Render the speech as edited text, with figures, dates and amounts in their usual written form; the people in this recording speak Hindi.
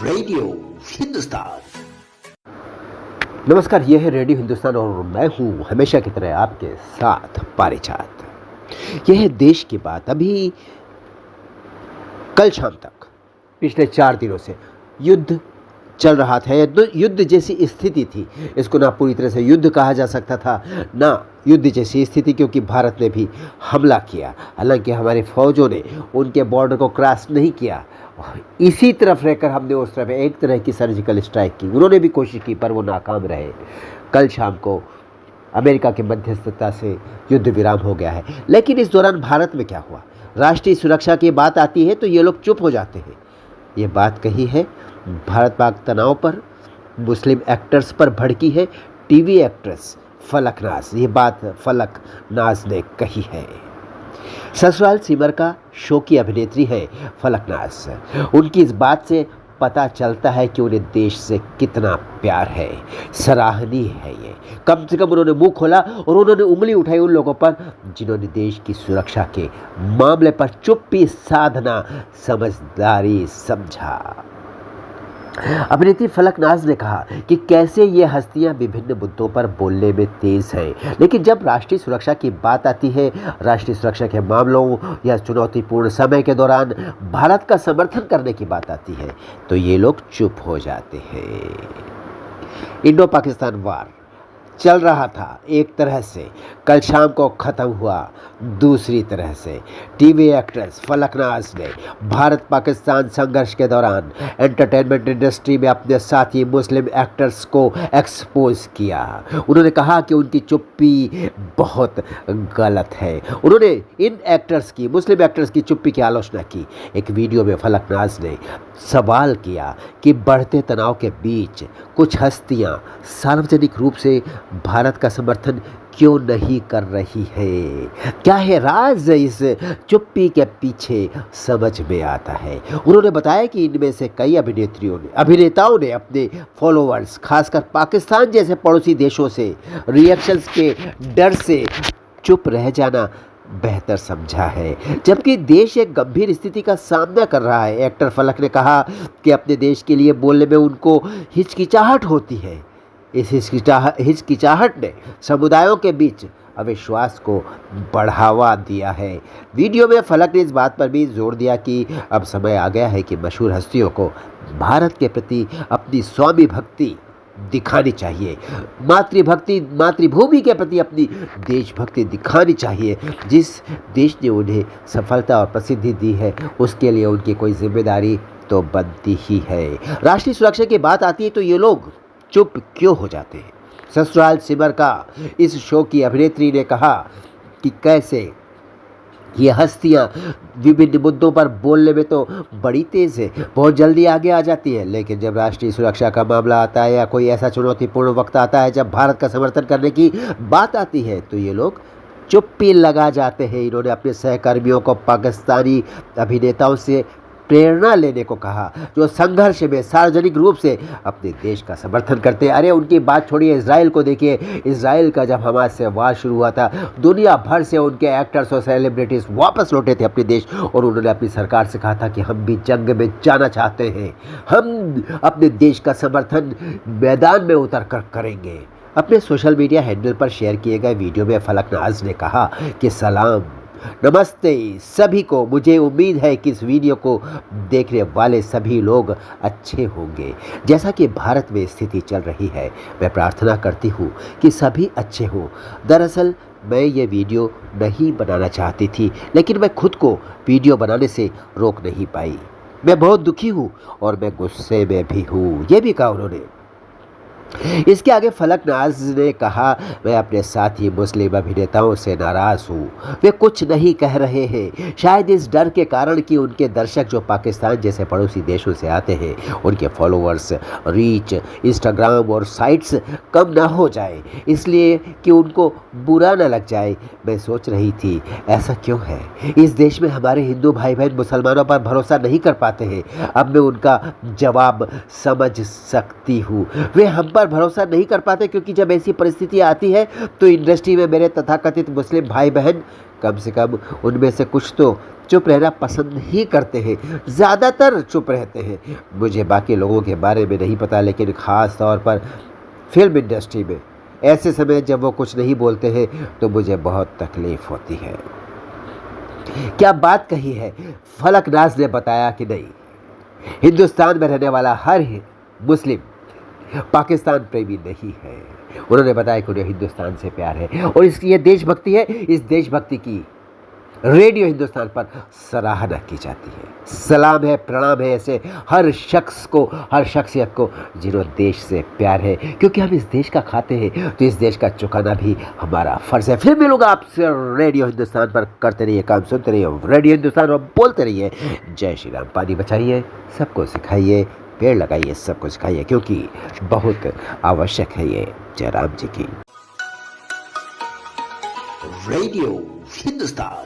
रेडियो हिंदुस्तान। नमस्कार, यह है रेडियो हिंदुस्तान और मैं हूं हमेशा की तरह आपके साथ पारिजात। यह है देश की बात। अभी कल शाम तक पिछले 4 दिनों से युद्ध चल रहा था। युद्ध जैसी स्थिति थी। इसको ना पूरी तरह से युद्ध कहा जा सकता था, ना युद्ध जैसी स्थिति, क्योंकि भारत ने भी हमला किया। हालांकि हमारी फौजों ने उनके बॉर्डर को क्रॉस नहीं किया। इसी तरफ रहकर हमने उस तरफ एक तरह की सर्जिकल स्ट्राइक की। उन्होंने भी कोशिश की पर वो नाकाम रहे। कल शाम को अमेरिका की मध्यस्थता से युद्ध विराम हो गया है। लेकिन इस दौरान भारत में क्या हुआ? राष्ट्रीय सुरक्षा की बात आती है तो ये लोग चुप हो जाते हैं। ये बात कही है भारत पाक तनाव पर, मुस्लिम एक्टर्स पर भड़की है टीवी एक्ट्रेस फलक नाज। ये बात फलक नाज ने कही है। ससुराल सिमर का शो की अभिनेत्री है फलक नाज। उनकी इस बात से पता चलता है कि उन्हें देश से कितना प्यार है। सराहनीय है ये। कम से कम उन्होंने मुंह खोला और उन्होंने उंगली उठाई उन लोगों पर जिन्होंने देश की सुरक्षा के मामले पर चुप्पी साधना समझदारी समझा। अभिनेत्री फलक नाज ने कहा कि कैसे ये हस्तियां विभिन्न मुद्दों पर बोलने में तेज हैं, लेकिन जब राष्ट्रीय सुरक्षा की बात आती है, राष्ट्रीय सुरक्षा के मामलों या चुनौतीपूर्ण समय के दौरान भारत का समर्थन करने की बात आती है तो ये लोग चुप हो जाते हैं। इंडो पाकिस्तान वार चल रहा था एक तरह से, कल शाम को ख़त्म हुआ दूसरी तरह से। टीवी एक्ट्रेस फलक नाज ने भारत पाकिस्तान संघर्ष के दौरान एंटरटेनमेंट इंडस्ट्री में अपने साथी मुस्लिम एक्टर्स को एक्सपोज किया। उन्होंने कहा कि उनकी चुप्पी बहुत गलत है। उन्होंने इन एक्टर्स की, मुस्लिम एक्टर्स की चुप्पी की आलोचना की। एक वीडियो में फलक नाज ने सवाल किया कि बढ़ते तनाव के बीच कुछ हस्तियां सार्वजनिक रूप से भारत का समर्थन क्यों नहीं कर रही है? क्या है राज इस चुप्पी के पीछे? समझ में आता है। उन्होंने बताया कि इनमें से कई अभिनेताओं ने अपने फॉलोअर्स, खासकर पाकिस्तान जैसे पड़ोसी देशों से रिएक्शंस के डर से चुप रह जाना बेहतर समझा है, जबकि देश एक गंभीर स्थिति का सामना कर रहा है। एक्टर फलक ने कहा कि अपने देश के लिए बोलने में उनको हिचकिचाहट होती है। इस हिचकिचाहट ने समुदायों के बीच अविश्वास को बढ़ावा दिया है। वीडियो में फलक ने इस बात पर भी जोर दिया कि अब समय आ गया है कि मशहूर हस्तियों को भारत के प्रति अपनी स्वामी भक्ति दिखानी चाहिए, मातृभूमि के प्रति अपनी देशभक्ति दिखानी चाहिए। जिस देश ने उन्हें सफलता और प्रसिद्धि दी है उसके लिए उनकी कोई जिम्मेदारी तो बनती ही है। राष्ट्रीय सुरक्षा की बात आती है तो ये लोग चुप क्यों हो जाते हैं? ससुराल सिमर का इस शो की अभिनेत्री ने कहा कि कैसे ये हस्तियां विभिन्न मुद्दों पर बोलने में तो बड़ी तेज है, बहुत जल्दी आगे आ जाती है, लेकिन जब राष्ट्रीय सुरक्षा का मामला आता है या कोई ऐसा चुनौतीपूर्ण वक्त आता है जब भारत का समर्थन करने की बात आती है तो ये लोग चुप्पी लगा जाते हैं। इन्होंने अपने सहकर्मियों को पाकिस्तानी अभिनेताओं से प्रेरणा लेने को कहा जो संघर्ष में सार्वजनिक रूप से अपने देश का समर्थन करते हैं। अरे उनकी बात छोड़िए, इजराइल को देखिए। इजराइल का जब हमास से वार शुरू हुआ था, दुनिया भर से उनके एक्टर्स और सेलिब्रिटीज वापस लौटे थे अपने देश और उन्होंने अपनी सरकार से कहा था कि हम भी जंग में जाना चाहते हैं, हम अपने देश का समर्थन मैदान में उतर कर करेंगे। अपने सोशल मीडिया हैंडल पर शेयर किए गए वीडियो में फलक नाज ने कहा कि सलाम, नमस्ते सभी को। मुझे उम्मीद है कि इस वीडियो को देखने वाले सभी लोग अच्छे होंगे। जैसा कि भारत में स्थिति चल रही है, मैं प्रार्थना करती हूँ कि सभी अच्छे हों। दरअसल मैं ये वीडियो नहीं बनाना चाहती थी, लेकिन मैं खुद को वीडियो बनाने से रोक नहीं पाई। मैं बहुत दुखी हूँ और मैं गुस्से में भी हूँ, ये भी कहा उन्होंने। इसके आगे फलक नाज ने कहा, मैं अपने साथी मुस्लिम अभिनेताओं से नाराज़ हूँ। वे कुछ नहीं कह रहे हैं, शायद इस डर के कारण कि उनके दर्शक जो पाकिस्तान जैसे पड़ोसी देशों से आते हैं उनके फॉलोअर्स, रीच, इंस्टाग्राम और साइट्स कम ना हो जाए, इसलिए कि उनको बुरा ना लग जाए। मैं सोच रही थी ऐसा क्यों है? इस देश में हमारे हिंदू भाई बहन मुसलमानों पर भरोसा नहीं कर पाते हैं। अब मैं उनका जवाब समझ सकती हूँ। वे हम पर पर भरोसा नहीं कर पाते, क्योंकि जब ऐसी परिस्थिति आती है तो इंडस्ट्री में मेरे तथाकथित मुस्लिम भाई बहन कम से कम उनमें से कुछ तो चुप रहना पसंद ही करते हैं, ज़्यादातर चुप रहते हैं। मुझे बाकी लोगों के बारे में नहीं पता, लेकिन ख़ास तौर पर फिल्म इंडस्ट्री में ऐसे समय जब वो कुछ नहीं बोलते हैं तो मुझे बहुत तकलीफ़ होती है। क्या बात कही है फलकनाज ने बताया कि नहीं, हिंदुस्तान में रहने वाला हर मुस्लिम पाकिस्तान प्रेमी नहीं है। उन्होंने बताया कि उन्हें हिंदुस्तान से प्यार है और इसकी ये देशभक्ति है। इस देशभक्ति की रेडियो हिंदुस्तान पर सराहना की जाती है। सलाम है, प्रणाम है ऐसे हर शख्स को, हर शख्सियत को जिन्होंने देश से प्यार है, क्योंकि हम इस देश का खाते हैं तो इस देश का चुकाना भी हमारा फ़र्ज़ है। फिर मिलूंगा आपसे रेडियो हिंदुस्तान पर। करते रहिए काम, सुनते रहिए रेडियो हिंदुस्तान और बोलते रहिए जय श्री राम। पानी बचाइए, सबको सिखाइए, पेड़ लगाइए, सबको सिखाइए, क्योंकि बहुत आवश्यक है ये। जय राम जी की। रेडियो हिंदुस्तान।